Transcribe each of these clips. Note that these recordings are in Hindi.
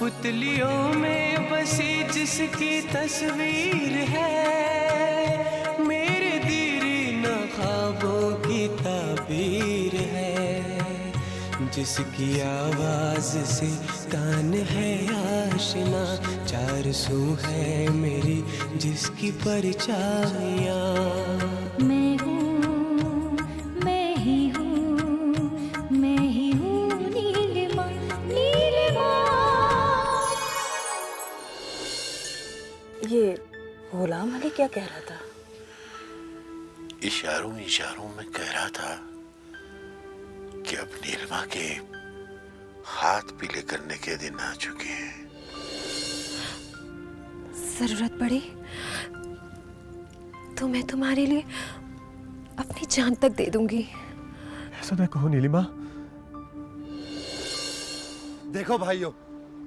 पुतलियों में बसी जिसकी तस्वीर है, मेरे दीवाना ख्वाबों की ताबीर है। जिसकी आवाज से कान है आशना, चार सू है मेरी जिसकी परछाइयाँ। मैं हूँ, मैं ही हूँ, मैं ही हूँ नीलिमा, नीलिमा। ये गुलाम अली क्या कह रहा था? इशारों इशारों में कह रहा था कि अब नीलिमा के हाथ पीले करने के दिन आ चुके हैं। जरूरत पड़ी तो मैं तुम्हारे लिए अपनी जान तक दे दूंगी। ऐसा ना कहो नीलिमा। देखो भाइयों,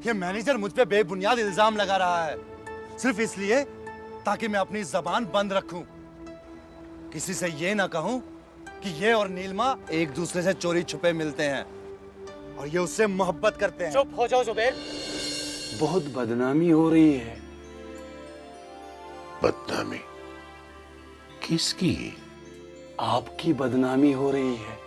ये मैनेजर मुझ पे बेबुनियाद इल्जाम लगा रहा है, सिर्फ इसलिए ताकि मैं अपनी जबान बंद रखूं। किसी से ये ना कहूं कि ये और नीलिमा एक दूसरे से चोरी छुपे मिलते हैं और ये उससे मोहब्बत करते हैं। चुप हो जाओ जुबैर। बहुत बदनामी हो रही है। बदनामी? किसकी? आपकी बदनामी हो रही है।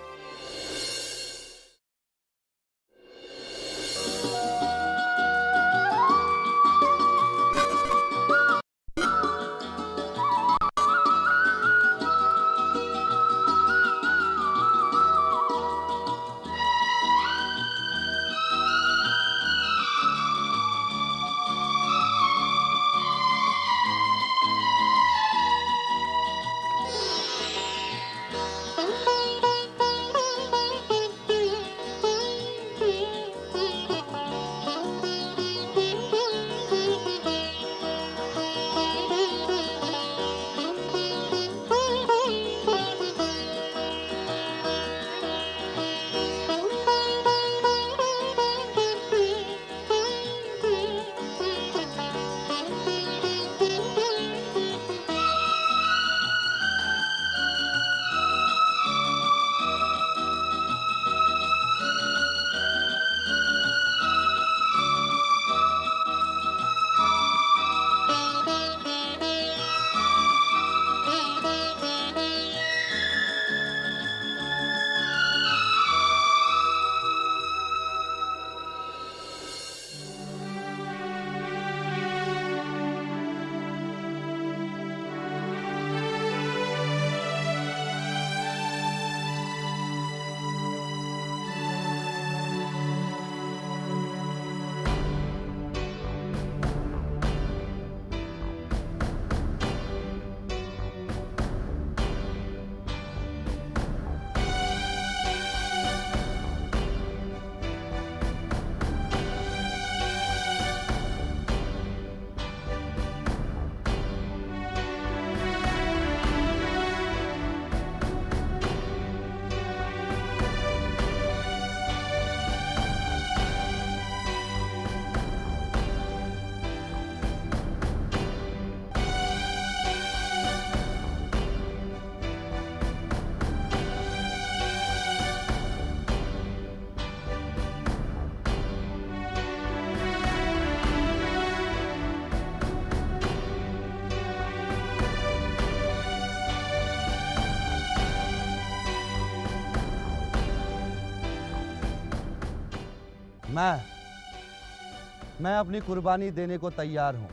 मैं अपनी कुर्बानी देने को तैयार हूं,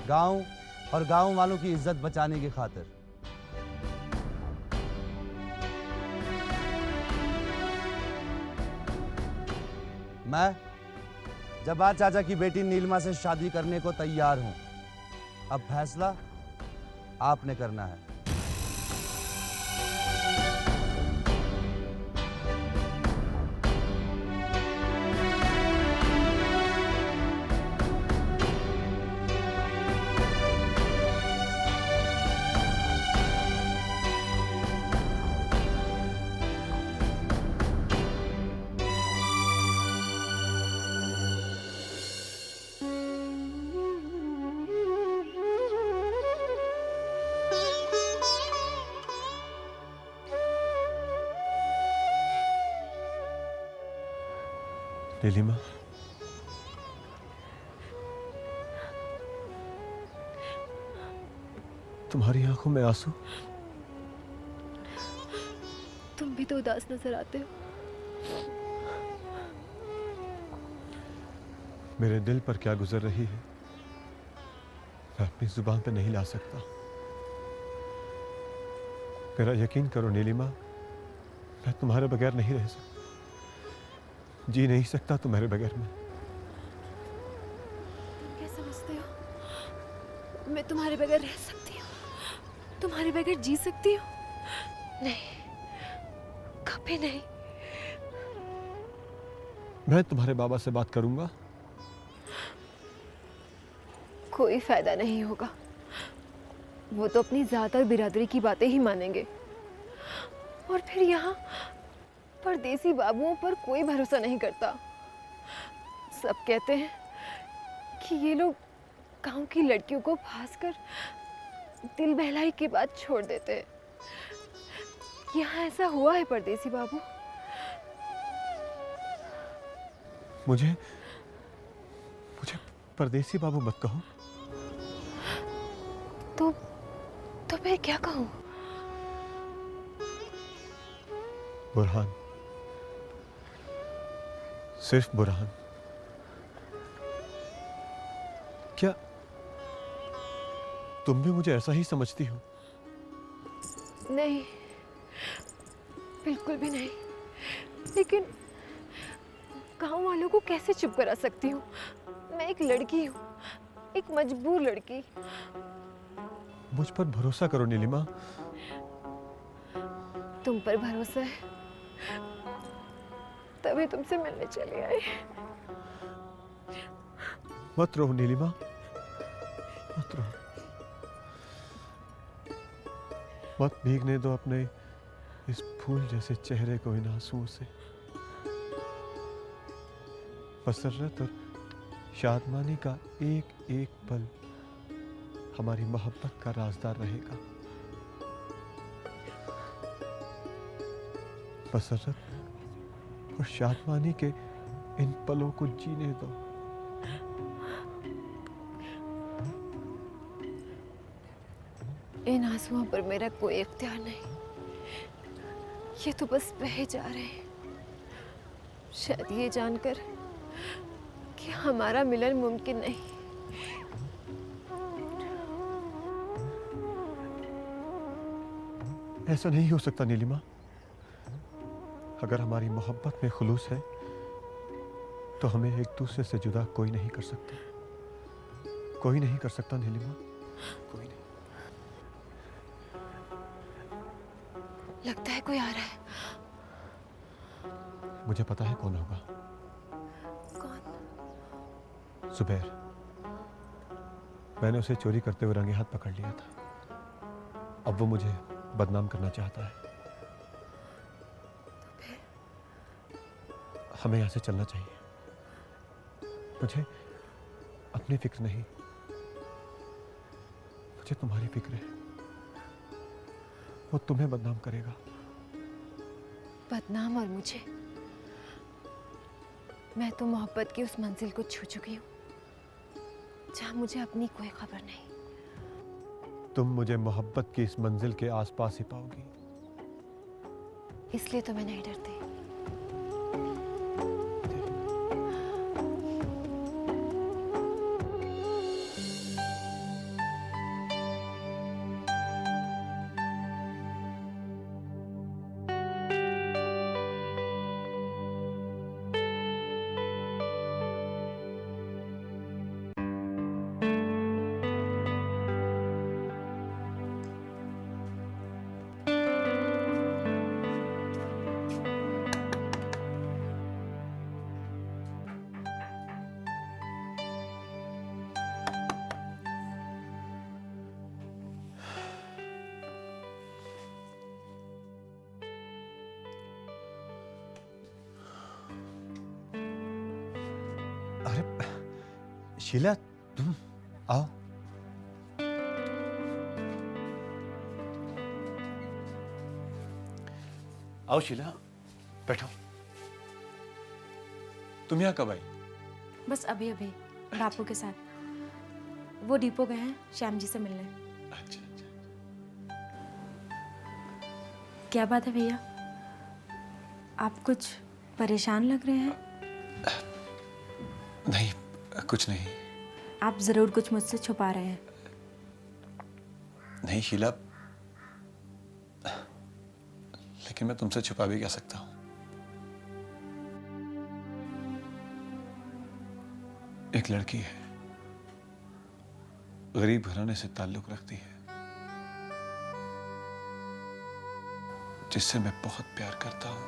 गांव और गांव वालों की इज्जत बचाने की खातिर। मैं जब्बार चाचा की बेटी नीलिमा से शादी करने को तैयार हूं। अब फैसला आपने करना है। नीलिमा, तुम्हारी आंखों में आंसू? तुम भी तो उदास नजर आते हो। मेरे दिल पर क्या गुजर रही है मैं अपनी जुबान पे नहीं ला सकता। मेरा यकीन करो नीलिमा, मैं तुम्हारे बगैर नहीं रह सकता, जी नहीं सकता तुम्हारे बगैर में। क्या समझते हो मैं तुम्हारे बगैर रह सकती हूँ, तुम्हारे बगैर जी सकती हूँ? नहीं, कभी नहीं। मैं तुम्हारे बाबा से बात करूंगा। कोई फायदा नहीं होगा, वो तो अपनी ज़्यादा बिरादरी की बातें ही मानेंगे। और फिर यहाँ परदेसी बाबुओं पर कोई भरोसा नहीं करता। सब कहते हैं कि ये लोग गांव की लड़कियों को फांस कर दिल बहलाई के बाद छोड़ देते हैं। यहाँ ऐसा हुआ है परदेसी बाबू? मुझे मुझे परदेसी बाबू मत कहो। तो मैं क्या कहूँ? बुरहान, सिर्फ बुरहान। क्या तुम भी मुझे ऐसा ही समझती हो? नहीं, बिल्कुल भी नहीं। लेकिन गांव वालों को कैसे चुप करा सकती हूँ? मैं एक लड़की हूँ, एक मजबूर लड़की। मुझ पर भरोसा करो नीलिमा। तुम पर भरोसा है तभी तुमसे मिलने चले आए। मत रहो नीलिमा, मत रहो। मत भीगने दो अपने इस फूल जैसे चेहरे को इन आंसुओं से। मसर्रत और शादमानी का एक एक पल हमारी मोहब्बत का राजदार रहेगा। मसर्रत और शादमानी के इन पलों को जीने दो। इन आंसुओं पर मेरा कोई इख्तियार नहीं, ये तो बस बहे जा रहे हैं। शायद ये जानकर कि हमारा मिलन मुमकिन नहीं। ऐसा नहीं हो सकता नीलिमा। अगर हमारी मोहब्बत में खुलूस है तो हमें एक दूसरे से जुदा कोई नहीं कर सकता। कोई नहीं कर सकता नीलिमा, कोई नहीं। लगता है कोई आ रहा है। मुझे पता है कौन होगा। कौन? जुबैर। मैंने उसे चोरी करते हुए रंगे हाथ पकड़ लिया था। अब वो मुझे बदनाम करना चाहता है। हमें यहां से चलना चाहिए। मुझे अपनी फिक्र नहीं, मुझे तुम्हारी फिक्र है। वो तुम्हें बदनाम करेगा। बदनाम और मुझे? मैं तो मोहब्बत की उस मंजिल को छू चुकी हूँ जहां मुझे अपनी कोई खबर नहीं। तुम मुझे मोहब्बत की इस मंजिल के आसपास ही पाओगी। इसलिए तो मैं नहीं डरती। अरे शीला, तुम आओ। आओ शीला, बैठो। तुम यहाँ कब आई? बस अभी अभी बापू के साथ। वो डिपो गए हैं श्याम जी से मिलने। अच्छा अच्छा। क्या बात है भैया? आप कुछ परेशान लग रहे हैं। नहीं, कुछ नहीं। आप जरूर कुछ मुझसे छुपा रहे हैं। नहीं शीला, लेकिन मैं तुमसे छुपा भी क्या सकता हूं। एक लड़की है, गरीब घराने से ताल्लुक रखती है, जिससे मैं बहुत प्यार करता हूं।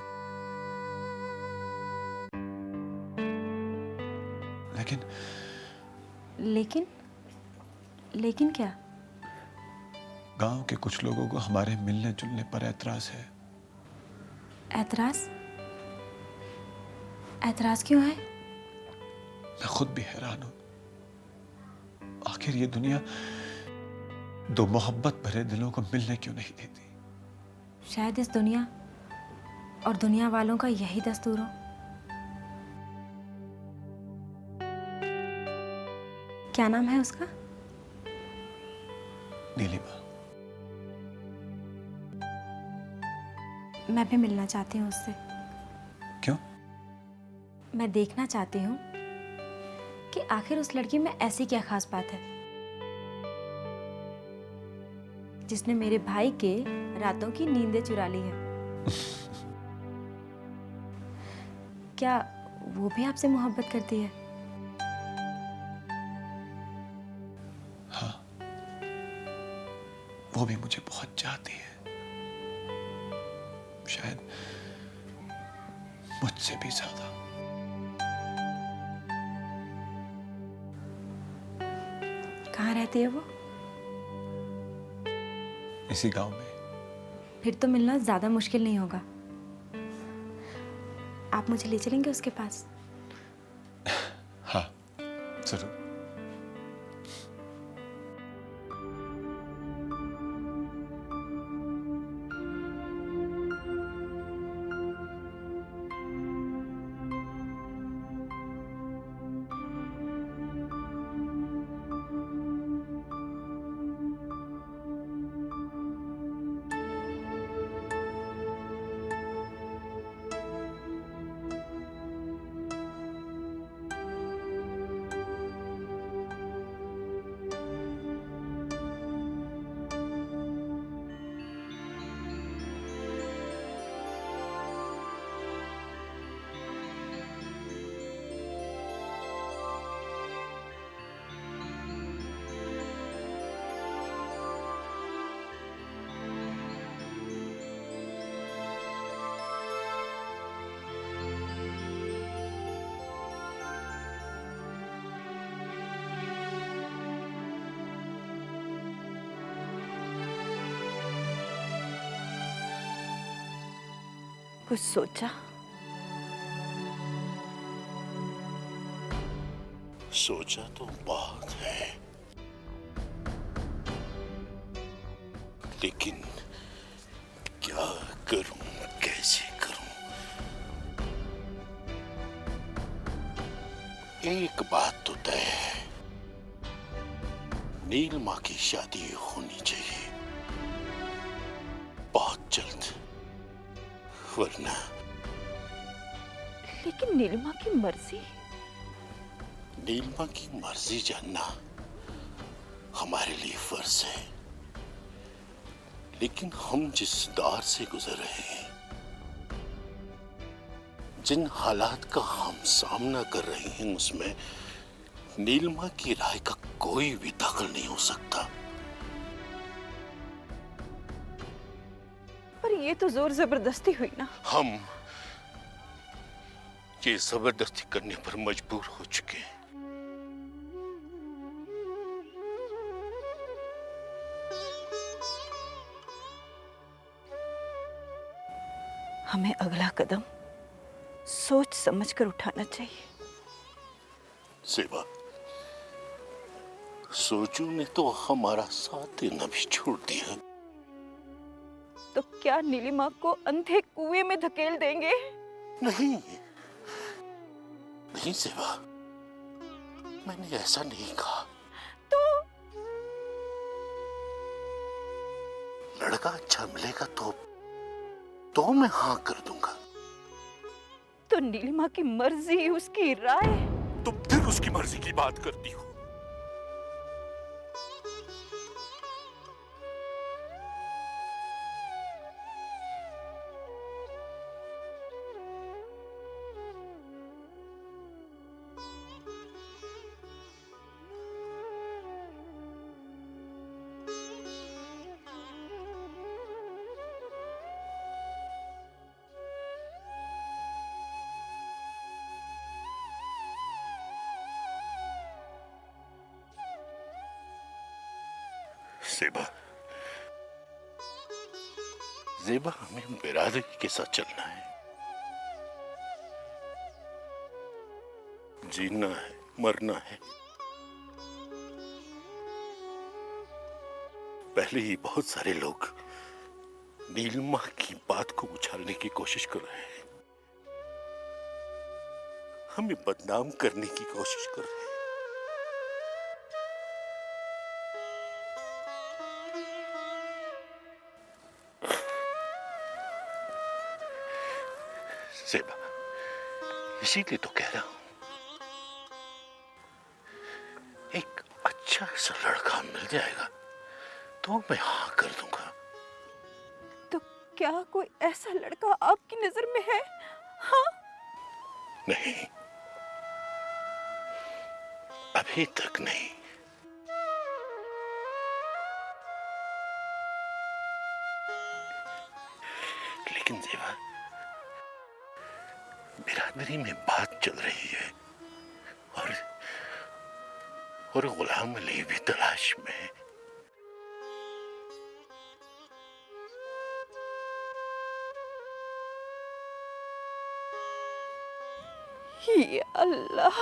लेकिन क्या? गांव के कुछ लोगों को हमारे मिलने जुलने पर ऐतराज है। ऐतराज? ऐतराज क्यों है? मैं खुद भी हैरान हूं। आखिर ये दुनिया दो मोहब्बत भरे दिलों को मिलने क्यों नहीं देती? शायद इस दुनिया और दुनिया वालों का यही दस्तूर हो। क्या नाम है उसका? नीलिमा। मैं भी मिलना चाहती हूँ उससे। क्यों? मैं देखना चाहती हूँ कि आखिर उस लड़की में ऐसी क्या खास बात है जिसने मेरे भाई के रातों की नींदें चुरा ली है। क्या वो भी आपसे मोहब्बत करती है? हाँ, वो भी मुझे बहुत चाहती है, शायद मुझसे भी ज्यादा। कहाँ रहती है वो? इसी गांव में। फिर तो मिलना ज्यादा मुश्किल नहीं होगा। आप मुझे ले चलेंगे उसके पास? हाँ, जरूर। कुछ सोचा? सोचा तो बहुत है, लेकिन क्या करूं, कैसे करूं? एक बात तो तय है, नीलिमा की शादी होनी चाहिए बहुत जल्द, वरना। लेकिन नीलिमा की मर्जी। नीलिमा की मर्जी जानना हमारे लिए फर्ज है, लेकिन हम जिस दौर से गुजर रहे हैं, जिन हालात का हम सामना कर रहे हैं, उसमें नीलिमा की राय का कोई भी दखल नहीं हो सकता। पर ये तो जोर जबरदस्ती हुई ना। हम ये जबरदस्ती करने पर मजबूर हो चुके हैं। हमें अगला कदम सोच समझकर उठाना चाहिए। सेवा, सोचू ने तो हमारा साथ देना भी छोड़ दिया। तो क्या नीलिमा को अंधे कुएं में धकेल देंगे? नहीं नहीं सेवा, मैंने ऐसा नहीं कहा। तो लड़का अच्छा मिलेगा तो तो मैं हाँ कर दूंगा। तो नीलिमा की मर्जी, उसकी राय। तुम फिर उसकी मर्जी की बात करती हो। ज़ेबा, ज़ेबा, हमें बिरादरी के साथ चलना है। जीना है, मरना है। पहले ही बहुत सारे लोग नीलिमा की बात को उछालने की कोशिश कर रहे हैं, हमें बदनाम करने की कोशिश कर रहे हैं। ज़ेबा, इसीलिए तो कह रहा हूं, एक अच्छा सा लड़का मिल जाएगा तो मैं हाँ कर दूंगा। तो क्या कोई ऐसा लड़का आपकी नजर में है? हाँ? नहीं, अभी तक नहीं। लेकिन ज़ेबा, बिरादरी में बात चल रही है और गुलाम अली भी तलाश में है। ये अल्लाह,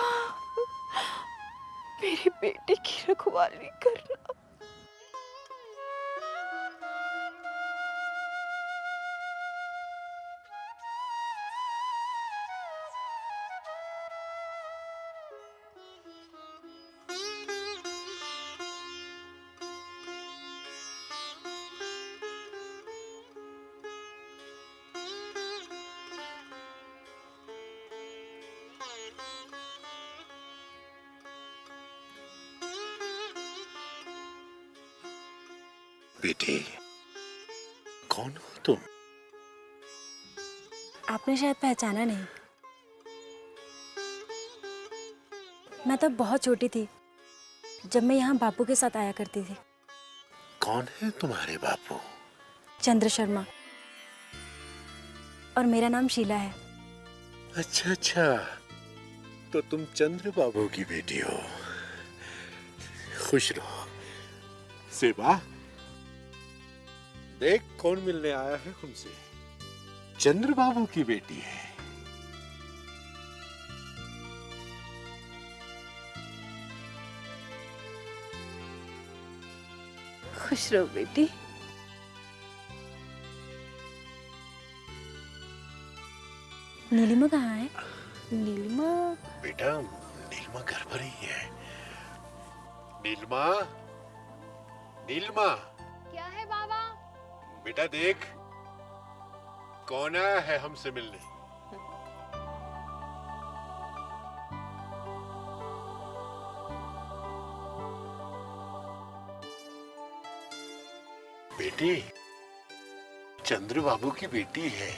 मेरी बेटी की रखवाली करना। बेटी, कौन हो तुम? आपने शायद पहचाना नहीं। मैं तब बहुत छोटी थी जब मैं यहाँ बापू के साथ आया करती थी। कौन है तुम्हारे बापू? चंद्र शर्मा। और मेरा नाम शीला है। अच्छा अच्छा, तो तुम चंद्र बाबू की बेटी हो। खुश रहो। ज़ेबा, देख कौन मिलने आया है हमसे। चंद्र बाबू की बेटी है। खुश रहो बेटी। नीलिमा कहाँ है? नीलिमा? बेटा, नीलिमा घर पर ही है। नीलिमा, नीलिमा। क्या है बाबा? बेटा देख, कौन आया है हमसे मिलने। बेटी, चंद्र बाबू की बेटी है,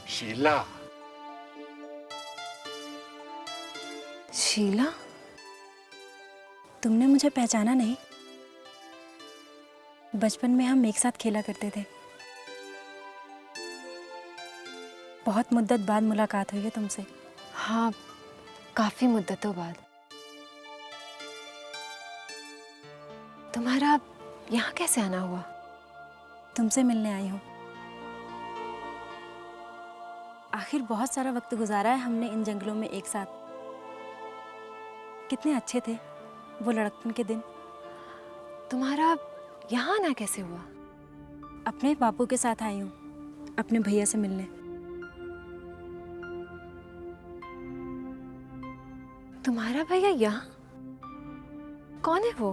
शीला। शीला? तुमने मुझे पहचाना नहीं? बचपन में हम एक साथ खेला करते थे। बहुत मुद्दत बाद मुलाकात हुई है तुमसे। हाँ, काफी मुद्दतों बाद। तुम्हारा यहाँ कैसे आना हुआ? तुमसे मिलने आई हूँ। आखिर बहुत सारा वक्त गुजारा है हमने इन जंगलों में एक साथ। कितने अच्छे थे वो लड़कपन के दिन। तुम्हारा यहाँ आना कैसे हुआ? अपने बापू के साथ आई हूँ, अपने भैया से मिलने। तुम्हारा भैया यहाँ? कौन है वो?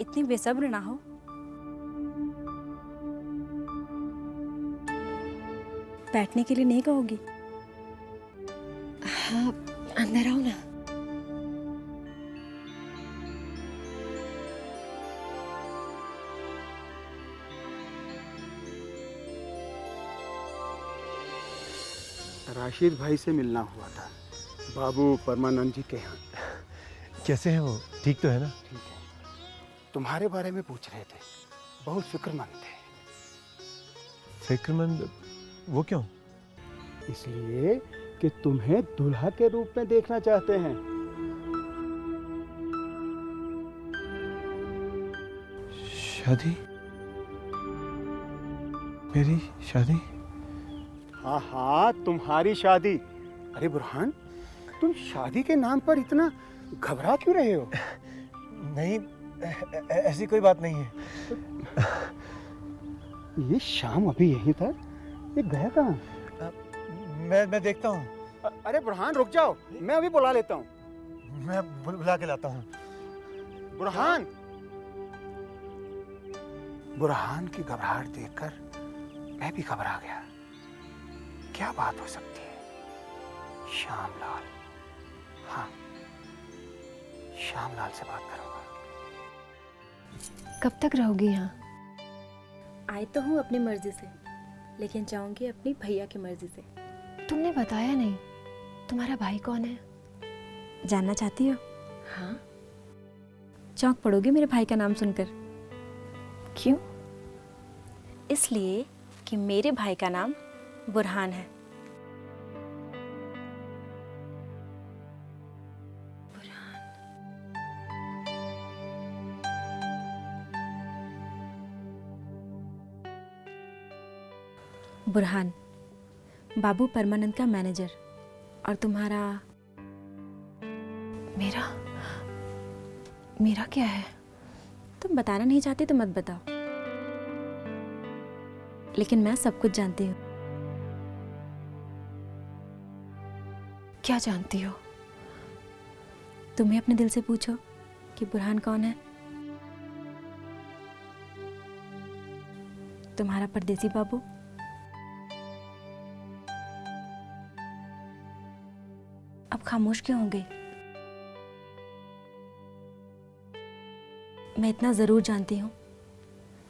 इतनी बेसब्र ना हो। बैठने के लिए नहीं कहोगी? हाँ, अंदर आओ ना। राशिद भाई से मिलना हुआ था, बाबू परमानंद जी के यहाँ। कैसे हैं वो? ठीक तो है ना? ठीक है। तुम्हारे बारे में पूछ रहे थे, बहुत फिक्रमंद थे। फिक्रमंद? वो क्यों? इसलिए कि तुम्हें दुल्हा के रूप में देखना चाहते हैं। शादी? मेरी शादी? हाँ हाँ, तुम्हारी शादी। अरे बुरहान, तुम शादी के नाम पर इतना घबरा क्यों रहे हो? नहीं, ऐसी कोई बात नहीं है। ये शाम अभी यहीं था, ये गया कहाँ? मैं देखता हूँ। अरे बुरहान रुक जाओ, मैं अभी बुला लेता हूँ। मैं बुला के लाता हूँ। बुरहान! बुरहान की घबराहट देखकर मैं भी घबरा गया। क्या बात हो सकती है? श्यामलाल, हाँ, श्यामलाल से बात करूंगा। कब तक रहोगी यहाँ? आई तो हूँ अपनी मर्जी से, लेकिन जाऊंगी अपनी भैया की मर्जी से। तुमने बताया नहीं, तुम्हारा भाई कौन है? जानना चाहती हो? हाँ। चौंक पड़ोगे मेरे भाई का नाम सुनकर। क्यों? इसलिए कि मेरे भाई का नाम बुरहान है। बुरहान, बाबू परमानंद का मैनेजर। और तुम्हारा? मेरा क्या है? तुम बताना नहीं चाहती तो मत बताओ, लेकिन मैं सब कुछ जानती हूँ। क्या जानती हो? तुम्हें अपने दिल से पूछो कि बुरहान कौन है। तुम्हारा परदेसी बाबू। अब खामोश क्यों हो गई? मैं इतना जरूर जानती हूँ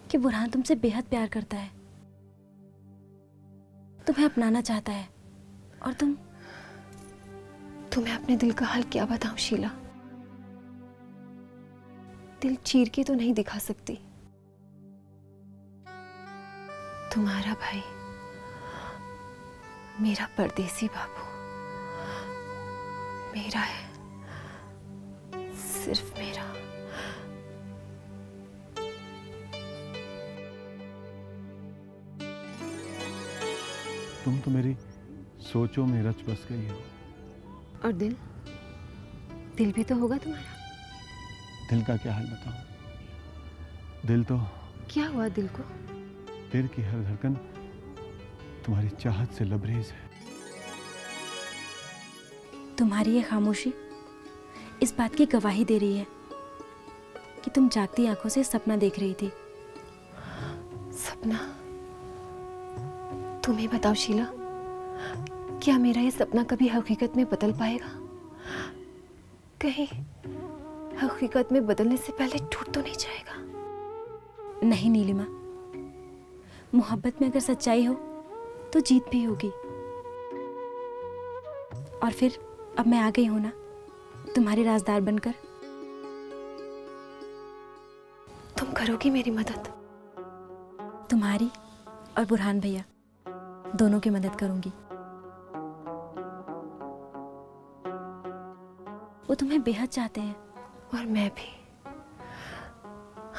कि बुरहान तुमसे बेहद प्यार करता है, तुम्हें अपनाना चाहता है, और तुम्हें अपने दिल का हाल क्या बताऊं शीला? दिल चीर के तो नहीं दिखा सकती। तुम्हारा भाई, मेरा परदेसी बाबू, मेरा है, सिर्फ मेरा। तुम तो मेरी सोचों में रच बस गई हो। और दिल भी तो होगा तुम्हारा। दिल का क्या हाल बताऊं? दिल तो... क्या हुआ दिल को? दिल की हर धड़कन तुम्हारी चाहत से लबरेज है। तुम्हारी ये खामोशी इस बात की गवाही दे रही है कि तुम जागती आंखों से सपना देख रही थी। सपना? तुम ही बताओ शीला, क्या मेरा ये सपना कभी हकीकत में बदल पाएगा? कहीं हकीकत में बदलने से पहले टूट तो नहीं जाएगा? नहीं नीलिमा, मोहब्बत में अगर सच्चाई हो तो जीत भी होगी। और फिर अब मैं आ गई हूं ना, तुम्हारी राजदार बनकर। तुम करोगी मेरी मदद? तुम्हारी और बुरहान भैया दोनों की मदद करूंगी। वो तुम्हें बेहद चाहते हैं। और मैं भी।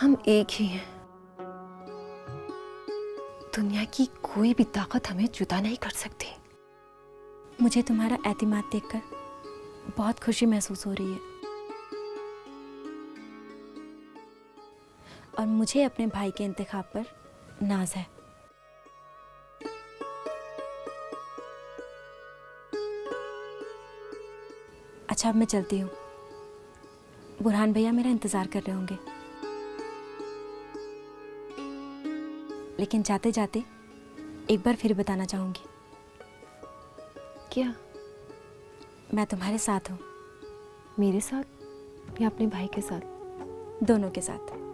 हम एक ही हैं। दुनिया की कोई भी ताकत हमें जुदा नहीं कर सकती। मुझे तुम्हारा एतिमाद देखकर बहुत खुशी महसूस हो रही है, और मुझे अपने भाई के इंतखाब पर नाज है। अच्छा, अब मैं चलती हूँ। बुरहान भैया मेरा इंतजार कर रहे होंगे, लेकिन जाते जाते एक बार फिर बताना चाहूंगी क्या? मैं तुम्हारे साथ हूँ। मेरे साथ या अपने भाई के साथ? दोनों के साथ।